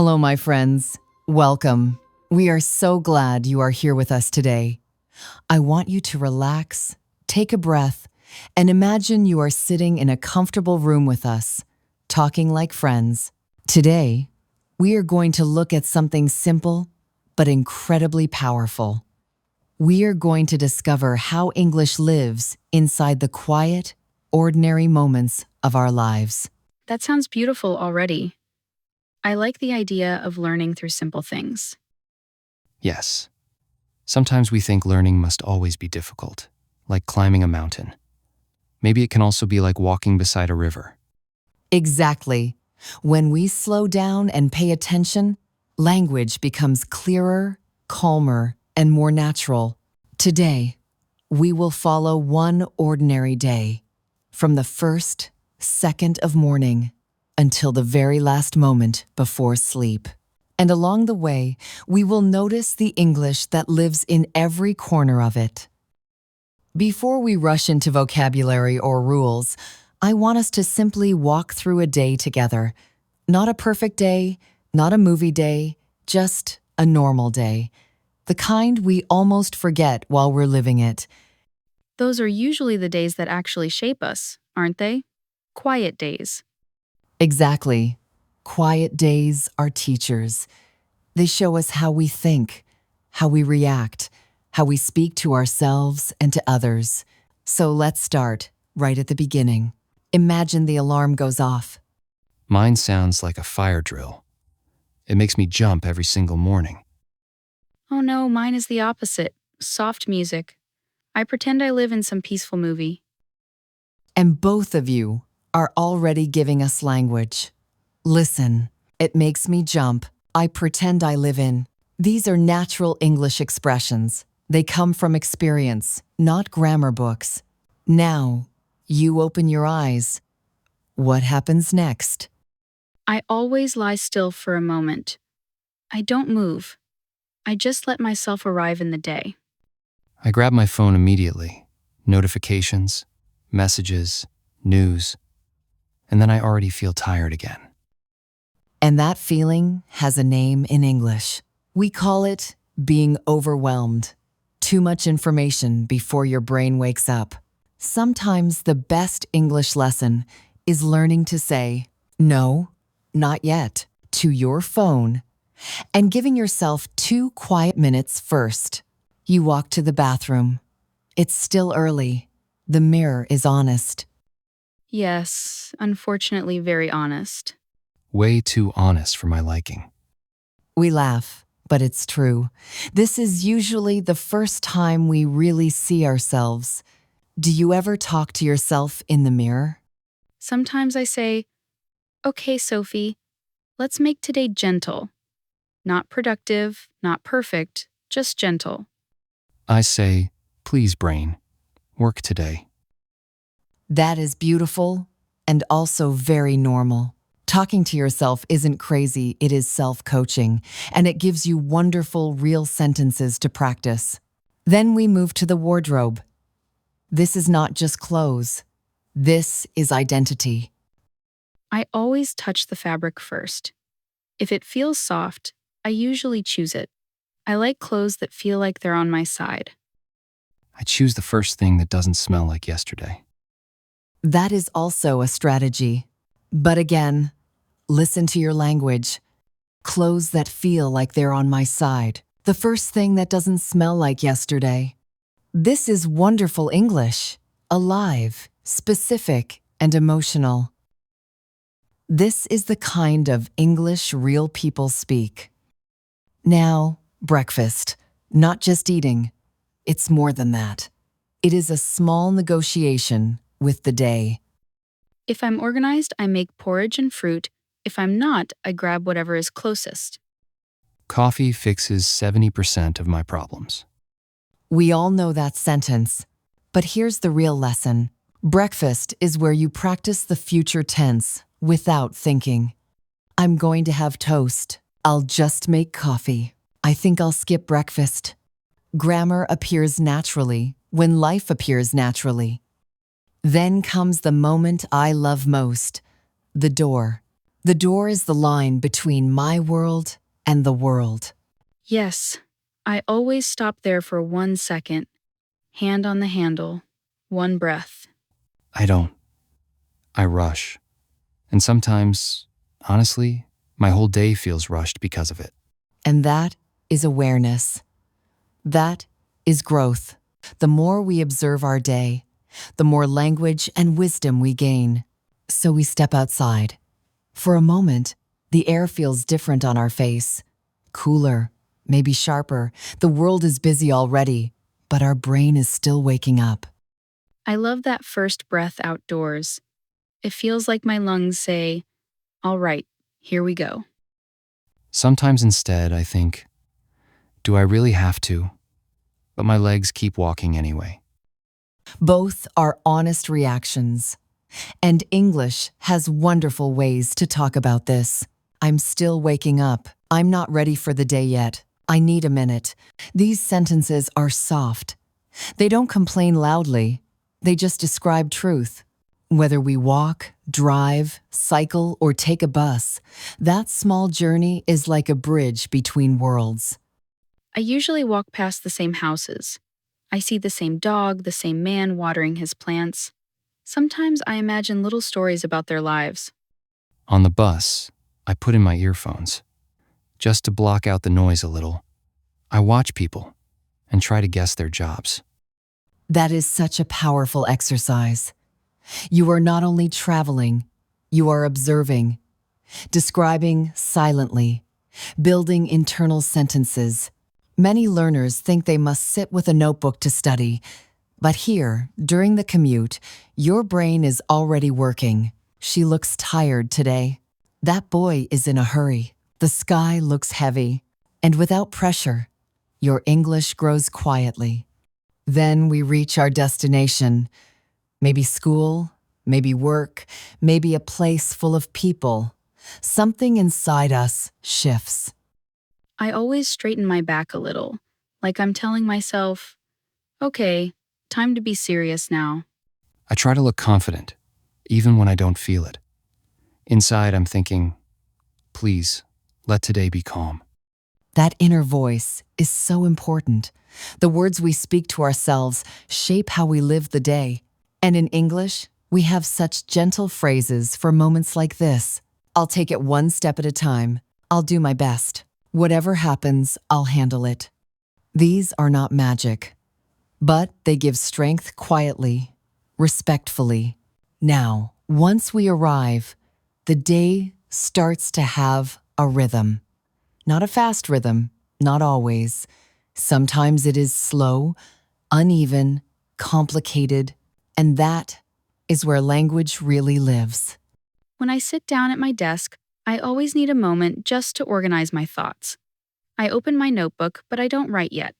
Hello, my friends. Welcome. We are so glad you are here with us today. I want you to relax, take a breath, and imagine you are sitting in a comfortable room with us, talking like friends. Today, we are going to look at something simple but incredibly powerful. We are going to discover how English lives inside the quiet, ordinary moments of our lives. That sounds beautiful already. I like the idea of learning through simple things. Yes. Sometimes we think learning must always be difficult, like climbing a mountain. Maybe it can also be like walking beside a river. Exactly. When we slow down and pay attention, language becomes clearer, calmer, and more natural. Today, we will follow one ordinary day, from the first second of morning until the very last moment before sleep. And along the way, we will notice the English that lives in every corner of it. Before we rush into vocabulary or rules, I want us to simply walk through a day together. Not a perfect day, not a movie day, just a normal day. The kind we almost forget while we're living it. Those are usually the days that actually shape us, aren't they? Quiet days. Exactly. Quiet days are teachers. They show us how we think, how we react, how we speak to ourselves and to others. So let's start right at the beginning. Imagine the alarm goes off. Mine sounds like a fire drill. It makes me jump every single morning. Oh no, mine is the opposite. Soft music. I pretend I live in some peaceful movie. And both of you are already giving us language. Listen, it makes me jump. I pretend I live in. These are natural English expressions. They come from experience, not grammar books. Now, you open your eyes. What happens next? I always lie still for a moment. I don't move. I just let myself arrive in the day. I grab my phone immediately. Notifications, messages, news. And then I already feel tired again. And that feeling has a name in English. We call it being overwhelmed. Too much information before your brain wakes up. Sometimes the best English lesson is learning to say, no, not yet, to your phone, and giving yourself 2 quiet minutes first. You walk to the bathroom. It's still early. The mirror is honest. Yes, unfortunately very honest. Way too honest for my liking. We laugh, but it's true. This is usually the first time we really see ourselves. Do you ever talk to yourself in the mirror? Sometimes I say, okay, Sophie, let's make today gentle. Not productive, not perfect, just gentle. I say, please, brain, work today. That is beautiful and also very normal. Talking to yourself isn't crazy, it is self-coaching, and it gives you wonderful, real sentences to practice. Then we move to the wardrobe. This is not just clothes. This is identity. I always touch the fabric first. If it feels soft, I usually choose it. I like clothes that feel like they're on my side. I choose the first thing that doesn't smell like yesterday. That is also a strategy. But again, listen to your language. Clothes that feel like they're on my side. The first thing that doesn't smell like yesterday. This is wonderful English. Alive, specific, and emotional. This is the kind of English real people speak. Now, breakfast. Not just eating. It's more than that. It is a small negotiation with the day. If I'm organized, I make porridge and fruit. If I'm not, I grab whatever is closest. Coffee fixes 70% of my problems. We all know that sentence. But here's the real lesson. Breakfast is where you practice the future tense without thinking. I'm going to have toast. I'll just make coffee. I think I'll skip breakfast. Grammar appears naturally when life appears naturally. Then comes the moment I love most, the door. The door is the line between my world and the world. Yes, I always stop there for 1 second, hand on the handle, one breath. I don't. I rush. And sometimes, honestly, my whole day feels rushed because of it. And that is awareness. That is growth. The more we observe our day, the more language and wisdom we gain. So we step outside. For a moment, the air feels different on our face. Cooler, maybe sharper. The world is busy already, but our brain is still waking up. I love that first breath outdoors. It feels like my lungs say, all right, here we go. Sometimes instead, I think, do I really have to? But my legs keep walking anyway. Both are honest reactions. And English has wonderful ways to talk about this. I'm still waking up. I'm not ready for the day yet. I need a minute. These sentences are soft. They don't complain loudly. They just describe truth. Whether we walk, drive, cycle, or take a bus, that small journey is like a bridge between worlds. I usually walk past the same houses. I see the same dog, the same man watering his plants. Sometimes I imagine little stories about their lives. On the bus, I put in my earphones, just to block out the noise a little. I watch people and try to guess their jobs. That is such a powerful exercise. You are not only traveling, you are observing, describing silently, building internal sentences. Many learners think they must sit with a notebook to study, but here, during the commute, your brain is already working. She looks tired today. That boy is in a hurry. The sky looks heavy. And without pressure, your English grows quietly. Then we reach our destination. Maybe school, maybe work, maybe a place full of people. Something inside us shifts. I always straighten my back a little, like I'm telling myself, okay, time to be serious now. I try to look confident, even when I don't feel it. Inside, I'm thinking, please, let today be calm. That inner voice is so important. The words we speak to ourselves shape how we live the day. And in English, we have such gentle phrases for moments like this. I'll take it one step at a time. I'll do my best. Whatever happens, I'll handle it. These are not magic, but they give strength quietly, respectfully. Now, once we arrive, the day starts to have a rhythm. Not a fast rhythm, not always. Sometimes it is slow, uneven, complicated, and that is where language really lives. When I sit down at my desk, I always need a moment just to organize my thoughts. I open my notebook, but I don't write yet.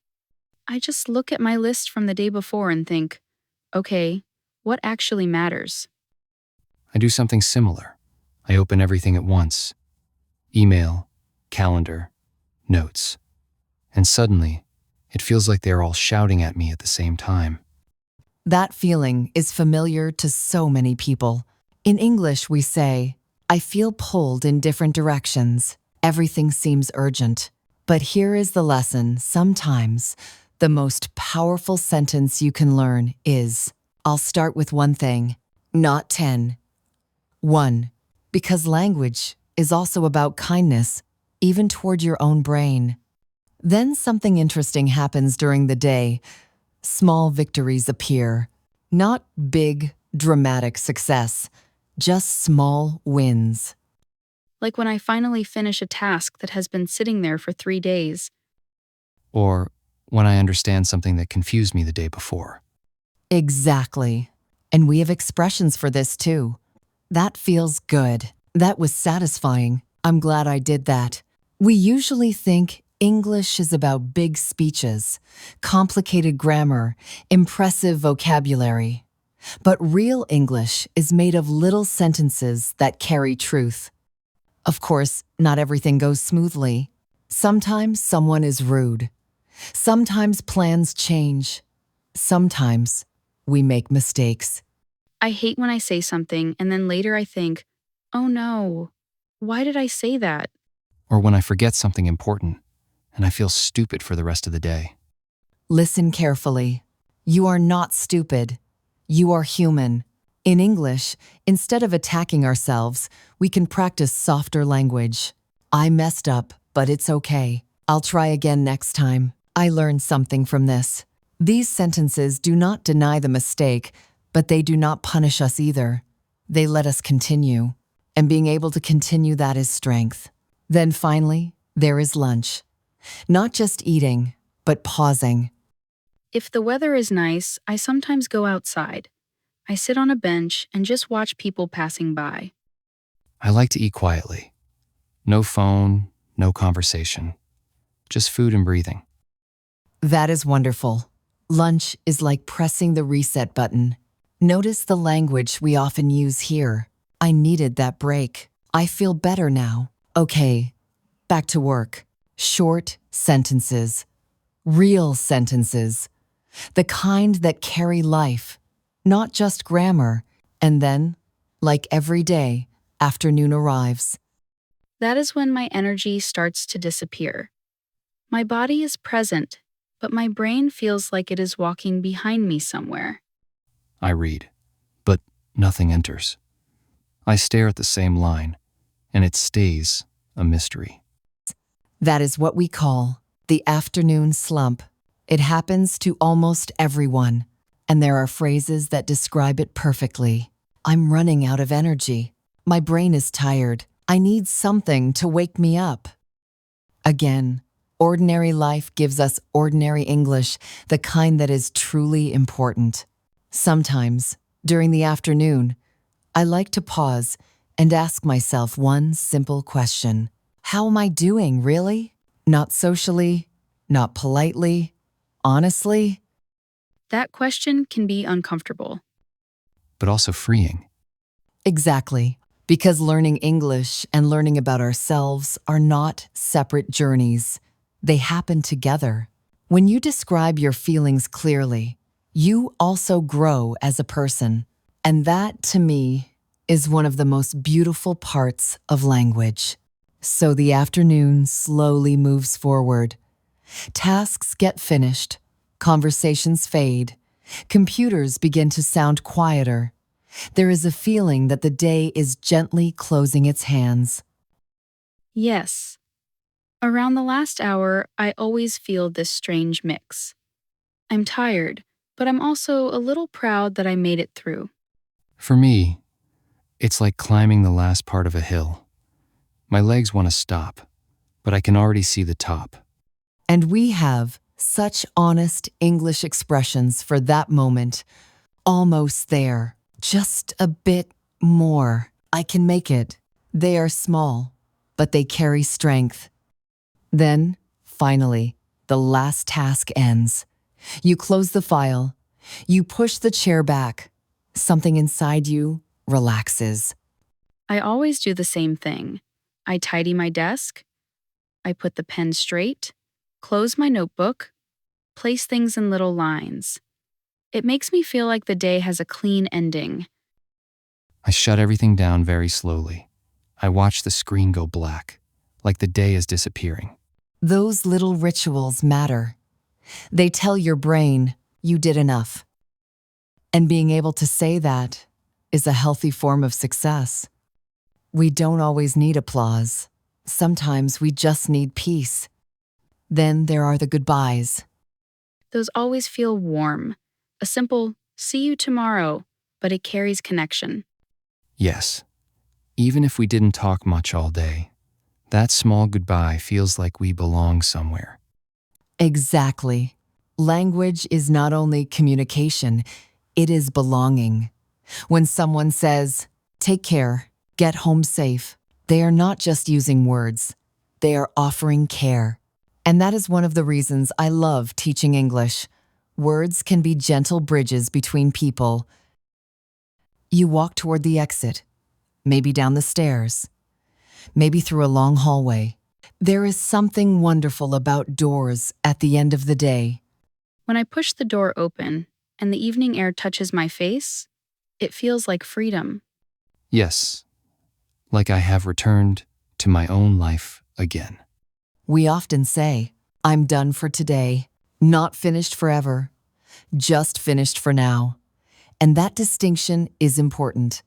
I just look at my list from the day before and think, okay, what actually matters? I do something similar. I open everything at once. Email, calendar, notes. And suddenly, it feels like they're all shouting at me at the same time. That feeling is familiar to so many people. In English, we say, I feel pulled in different directions. Everything seems urgent. But here is the lesson. Sometimes the most powerful sentence you can learn is, I'll start with one thing, not 10. 1. Because language is also about kindness, even toward your own brain. Then something interesting happens during the day. Small victories appear. Not big, dramatic success, just small wins. Like when I finally finish a task that has been sitting there for 3 days. Or when I understand something that confused me the day before. Exactly. And we have expressions for this too. That feels good. That was satisfying. I'm glad I did that. We usually think English is about big speeches, complicated grammar, impressive vocabulary. But real English is made of little sentences that carry truth. Of course, not everything goes smoothly. Sometimes someone is rude. Sometimes plans change. Sometimes we make mistakes. I hate when I say something and then later I think, oh no. Why did I say that? Or when I forget something important and I feel stupid for the rest of the day. Listen carefully. You are not stupid. You are human. In English, instead of attacking ourselves, we can practice softer language. I messed up, but it's okay. I'll try again next time. I learned something from this. These sentences do not deny the mistake, but they do not punish us either. They let us continue. And being able to continue, that is strength. Then finally, there is lunch. Not just eating, but pausing. If the weather is nice, I sometimes go outside. I sit on a bench and just watch people passing by. I like to eat quietly. No phone, no conversation. Just food and breathing. That is wonderful. Lunch is like pressing the reset button. Notice the language we often use here. I needed that break. I feel better now. Okay, back to work. Short sentences. Real sentences. The kind that carry life, not just grammar. And then, like every day, afternoon arrives. That is when my energy starts to disappear. My body is present, but my brain feels like it is walking behind me somewhere. I read, but nothing enters. I stare at the same line, and it stays a mystery. That is what we call the afternoon slump. It happens to almost everyone, and there are phrases that describe it perfectly. I'm running out of energy. My brain is tired. I need something to wake me up. Again, ordinary life gives us ordinary English, the kind that is truly important. Sometimes, during the afternoon, I like to pause and ask myself one simple question. How am I doing, really? Not socially, not politely, honestly? That question can be uncomfortable. But also freeing. Exactly. Because learning English and learning about ourselves are not separate journeys. They happen together. When you describe your feelings clearly, you also grow as a person. And that, to me, is one of the most beautiful parts of language. So the afternoon slowly moves forward. Tasks get finished. Conversations fade. Computers begin to sound quieter. There is a feeling that the day is gently closing its hands. Yes. Around the last hour, I always feel this strange mix. I'm tired, but I'm also a little proud that I made it through. For me, it's like climbing the last part of a hill. My legs want to stop, but I can already see the top. And we have such honest English expressions for that moment. Almost there. Just a bit more. I can make it. They are small, but they carry strength. Then, finally, the last task ends. You close the file. You push the chair back. Something inside you relaxes. I always do the same thing. I tidy my desk, I put the pen straight, close my notebook, place things in little lines. It makes me feel like the day has a clean ending. I shut everything down very slowly. I watch the screen go black, like the day is disappearing. Those little rituals matter. They tell your brain you did enough. And being able to say that is a healthy form of success. We don't always need applause. Sometimes we just need peace. Then there are the goodbyes. Those always feel warm. A simple, see you tomorrow, but it carries connection. Yes, even if we didn't talk much all day, that small goodbye feels like we belong somewhere. Exactly. Language is not only communication, it is belonging. When someone says, "Take care, get home safe," they are not just using words, they are offering care. And that is one of the reasons I love teaching English. Words can be gentle bridges between people. You walk toward the exit, maybe down the stairs, maybe through a long hallway. There is something wonderful about doors at the end of the day. When I push the door open and the evening air touches my face, it feels like freedom. Yes, like I have returned to my own life again. We often say, I'm done for today, not finished forever, just finished for now. And that distinction is important.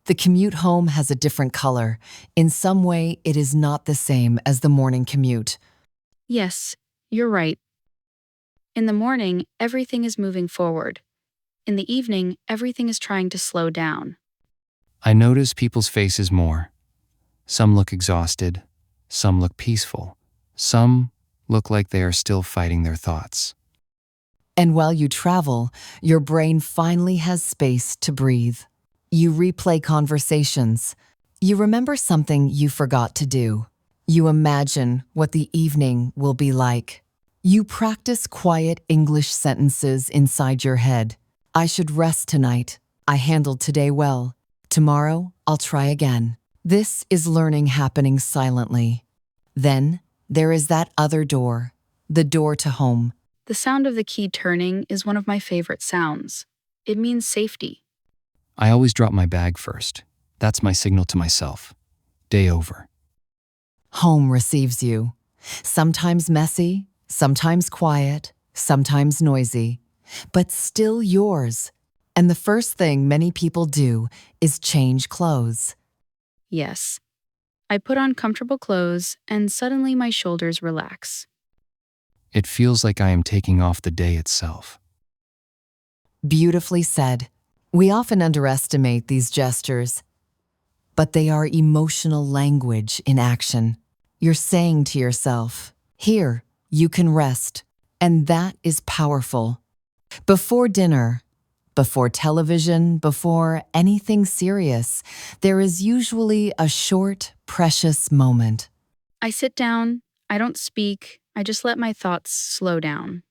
The commute home has a different color. In some way, it is not the same as the morning commute. Yes, you're right. In the morning, everything is moving forward. In the evening, everything is trying to slow down. I notice people's faces more. Some look exhausted, some look peaceful, some look like they are still fighting their thoughts. And while you travel, your brain finally has space to breathe. You replay conversations. You remember something you forgot to do. You imagine what the evening will be like. You practice quiet English sentences inside your head. I should rest tonight. I handled today well. Tomorrow, I'll try again. This is learning happening silently. Then, there is that other door, the door to home. The sound of the key turning is one of my favorite sounds. It means safety. I always drop my bag first. That's my signal to myself. Day over. Home receives you. Sometimes messy, sometimes quiet, sometimes noisy, but still yours. And the first thing many people do is change clothes. Yes. I put on comfortable clothes, and suddenly my shoulders relax. It feels like I am taking off the day itself. Beautifully said. We often underestimate these gestures, but they are emotional language in action. You're saying to yourself, here, you can rest, and that is powerful. Before dinner, before television, before anything serious, there is usually a short, precious moment. I sit down, I don't speak, I just let my thoughts slow down.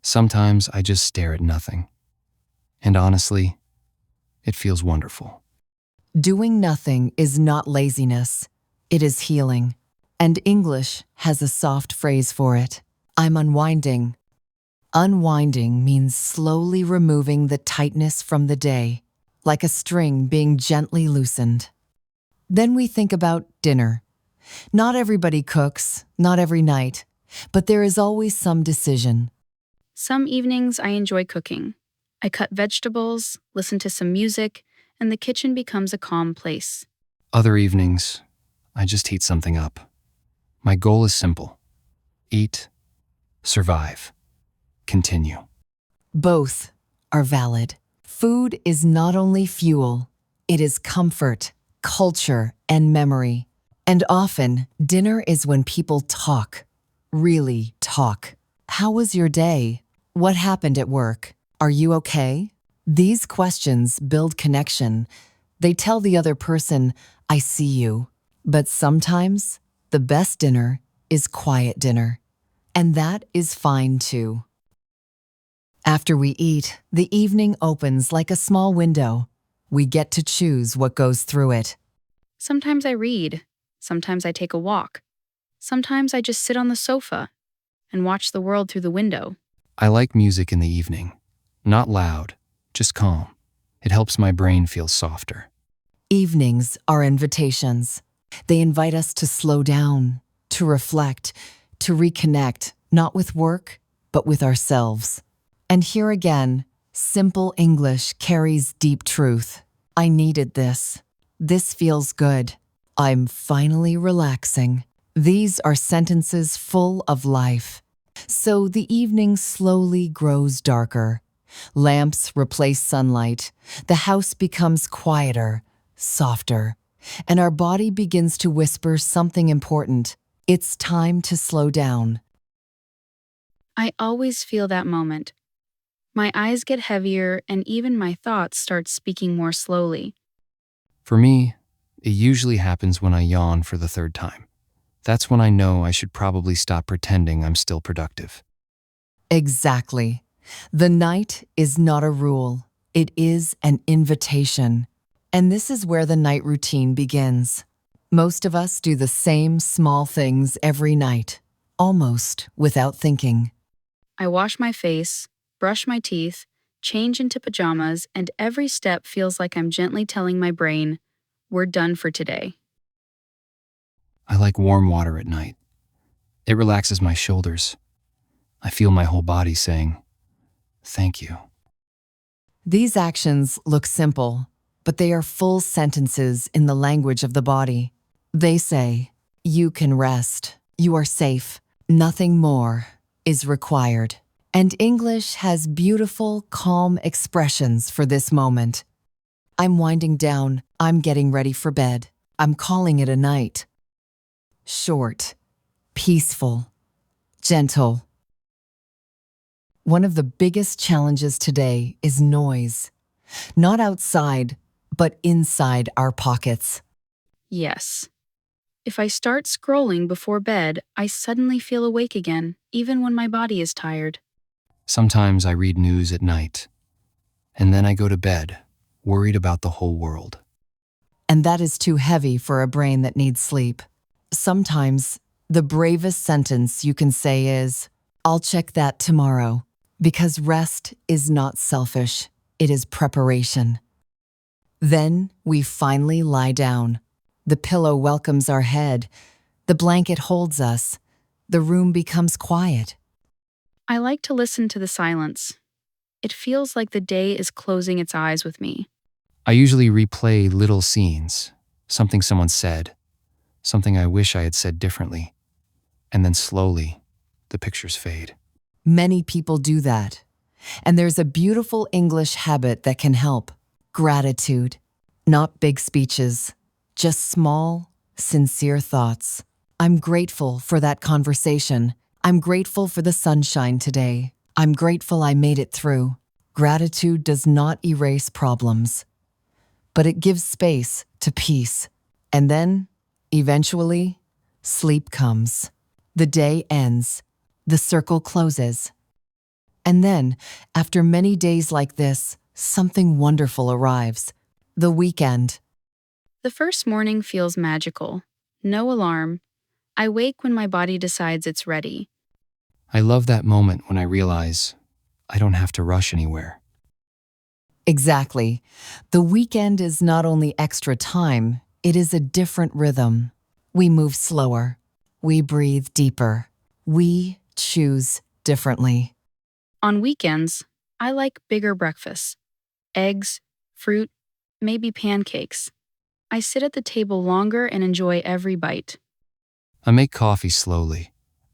Sometimes I just stare at nothing. And honestly, it feels wonderful. Doing nothing is not laziness, it is healing. And English has a soft phrase for it. I'm unwinding. Unwinding means slowly removing the tightness from the day, like a string being gently loosened. Then we think about dinner. Not everybody cooks, not every night, but there is always some decision. Some evenings I enjoy cooking. I cut vegetables, listen to some music, and the kitchen becomes a calm place. Other evenings, I just heat something up. My goal is simple. Eat, survive, continue. Both are valid. Food is not only fuel, it is comfort, culture, and memory. And often, dinner is when people talk, really talk. How was your day? What happened at work? Are you okay? These questions build connection. They tell the other person, I see you. But sometimes, the best dinner is quiet dinner. And that is fine too. After we eat, the evening opens like a small window. We get to choose what goes through it. Sometimes I read, sometimes I take a walk, sometimes I just sit on the sofa and watch the world through the window. I like music in the evening. Not loud, just calm. It helps my brain feel softer. Evenings are invitations. They invite us to slow down, to reflect, to reconnect, not with work, but with ourselves. And here again, simple English carries deep truth. I needed this. This feels good. I'm finally relaxing. These are sentences full of life. So the evening slowly grows darker. Lamps replace sunlight. The house becomes quieter, softer, and our body begins to whisper something important. It's time to slow down. I always feel that moment. My eyes get heavier and even my thoughts start speaking more slowly. For me, it usually happens when I yawn for the third time. That's when I know I should probably stop pretending I'm still productive. Exactly. The night is not a rule. It is an invitation. And this is where the night routine begins. Most of us do the same small things every night, almost without thinking. I wash my face, brush my teeth, change into pajamas, and every step feels like I'm gently telling my brain, we're done for today. like warm water at night. It relaxes my shoulders. I feel my whole body saying, "Thank you." These actions look simple, but they are full sentences in the language of the body. They say, "You can rest. You are safe. Nothing more is required." And English has beautiful, calm expressions for this moment. I'm winding down. I'm getting ready for bed. I'm calling it a night. Short, peaceful, gentle. One of the biggest challenges today is noise. Not outside, but inside our pockets. Yes. If I start scrolling before bed, I suddenly feel awake again, even when my body is tired. Sometimes I read news at night, and then I go to bed, worried about the whole world. And that is too heavy for a brain that needs sleep. Sometimes the bravest sentence you can say is, "I'll check that tomorrow," because rest is not selfish, it is preparation. Then we finally lie down. The pillow welcomes our head. The blanket holds us. The room becomes quiet. I like to listen to the silence. It feels like the day is closing its eyes with me. I usually replay little scenes, something someone said, something I wish I had said differently, and then slowly, the pictures fade. Many people do that. And there's a beautiful English habit that can help. Gratitude. Not big speeches, just small, sincere thoughts. I'm grateful for that conversation. I'm grateful for the sunshine today. I'm grateful I made it through. Gratitude does not erase problems, but it gives space to peace. And then, eventually, sleep comes. The day ends. The circle closes. And then, after many days like this, something wonderful arrives. The weekend. The first morning feels magical. No alarm. I wake when my body decides it's ready. I love that moment when I realize I don't have to rush anywhere. Exactly. The weekend is not only extra time, it is a different rhythm. We move slower. We breathe deeper. We choose differently. On weekends, I like bigger breakfasts. Eggs, fruit, maybe pancakes. I sit at the table longer and enjoy every bite. I make coffee slowly,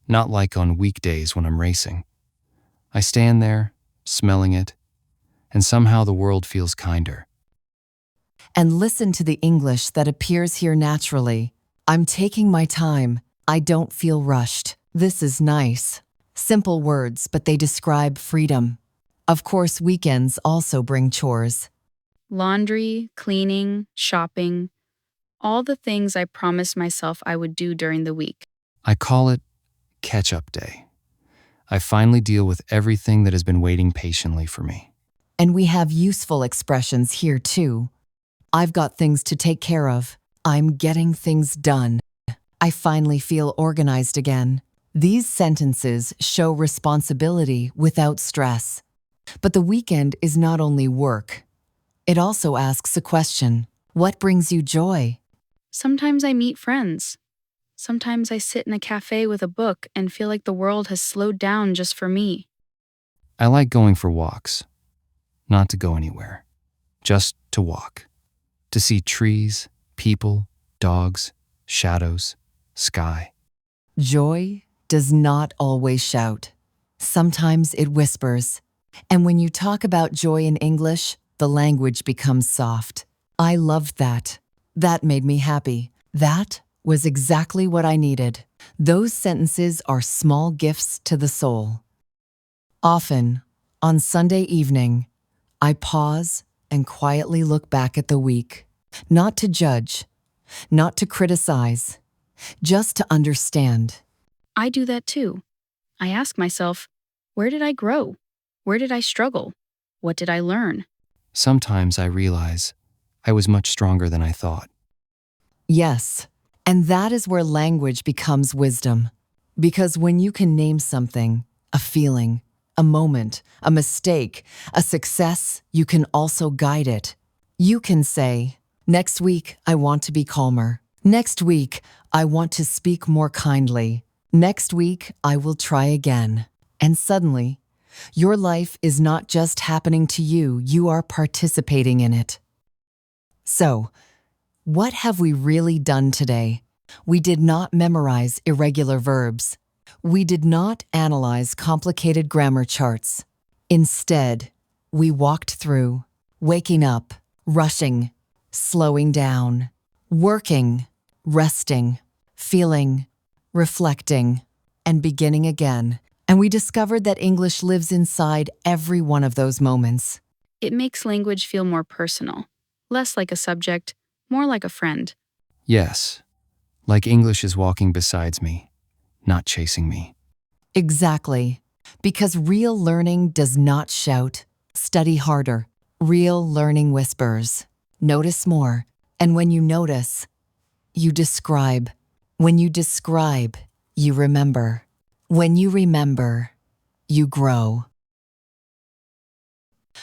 not like on weekdays when I'm racing. I stand there, smelling it, and somehow the world feels kinder. And listen to the English that appears here naturally. I'm taking my time. I don't feel rushed. This is nice. Simple words, but they describe freedom. Of course, weekends also bring chores. Laundry, cleaning, shopping, all the things I promised myself I would do during the week. I call it catch-up day. I finally deal with everything that has been waiting patiently for me. And we have useful expressions here too. I've got things to take care of. I'm getting things done. I finally feel organized again. These sentences show responsibility without stress. But the weekend is not only work. It also asks a question. What brings you joy? Sometimes I meet friends. Sometimes I sit in a cafe with a book and feel like the world has slowed down just for me. I like going for walks, not to go anywhere, just to walk, to see trees, people, dogs, shadows, sky. Joy does not always shout. Sometimes it whispers. And when you talk about joy in English, the language becomes soft. I loved that. That made me happy. That was exactly what I needed. Those sentences are small gifts to the soul. Often, on Sunday evening, I pause and quietly look back at the week, not to judge, not to criticize, just to understand. I do that too. I ask myself, where did I grow? Where did I struggle? What did I learn? Sometimes I realize I was much stronger than I thought. Yes, and that is where language becomes wisdom. Because when you can name something, a feeling, a moment, a mistake, a success, you can also guide it. You can say, next week I want to be calmer. Next week, I want to speak more kindly. Next week, I will try again. And suddenly, your life is not just happening to you, you are participating in it. So, what have we really done today? We did not memorize irregular verbs. We did not analyze complicated grammar charts. Instead, we walked through, waking up, rushing, slowing down, working, resting, feeling, reflecting, and beginning again. And we discovered that English lives inside every one of those moments. It makes language feel more personal, less like a subject, more like a friend. Yes, like English is walking beside me, not chasing me. Exactly. Because real learning does not shout, study harder. Real learning whispers, notice more. And when you notice, you describe. When you describe, you remember. When you remember, you grow.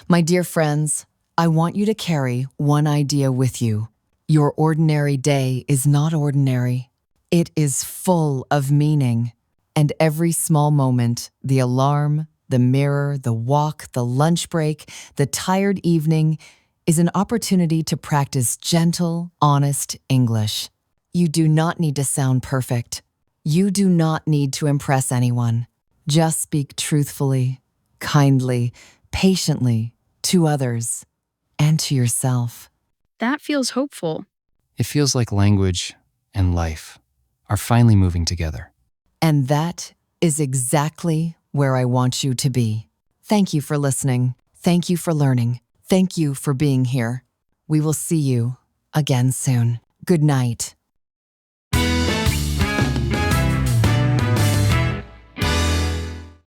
My dear friends, I want you to carry one idea with you. Your ordinary day is not ordinary. It is full of meaning. And every small moment, the alarm, the mirror, the walk, the lunch break, the tired evening, is an opportunity to practice gentle, honest English. You do not need to sound perfect. You do not need to impress anyone. Just speak truthfully, kindly, patiently to others and to yourself. That feels hopeful. It feels like language and life are finally moving together. And that is exactly where I want you to be. Thank you for listening. Thank you for learning. Thank you for being here. We will see you again soon. Good night.